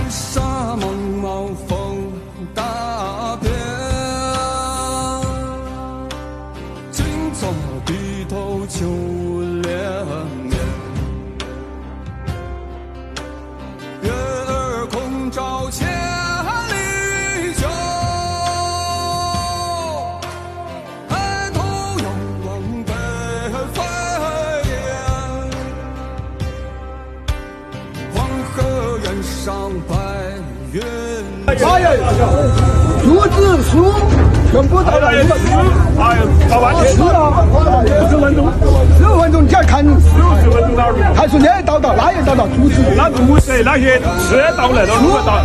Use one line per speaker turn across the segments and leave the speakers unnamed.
沙茫茫风大变，今朝低头秋连绵。月儿空照千里秋，抬头仰望北飞雁。黄河远上白云
哎呀，入子书全部到了
哎呀，跑半天，
是啊，10分钟，15分钟你要看
60分钟哪儿？
还说你也到到，那也到到，主持
那路谁那些是到来了，如果到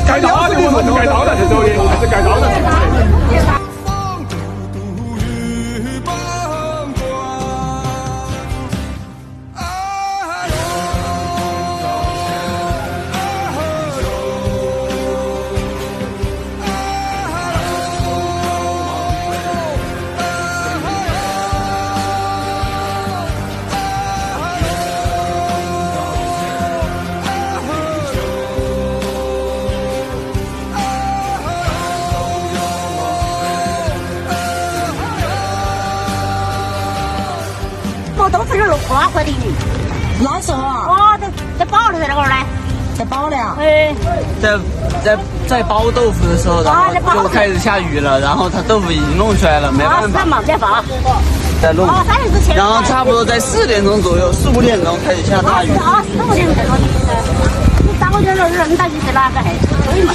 该到的我们该到的才走的，还是该到的才走的。
放嘟嘟雨奔光。哎
我都是花河的鱼，
那时候啊，
哦，在保留在那个儿嘞，
在保良，
哎，
在包豆腐的时候，然后就开始下雨了，然后它豆腐已经弄出来了，没办法
三毛别报，
再弄。
哦，3年之前，
然后差不多在4点钟左右，4、5点钟开始下大雨。
啊，4、5点钟在那里，你3、5点钟人到底是哪个还？所以嘛，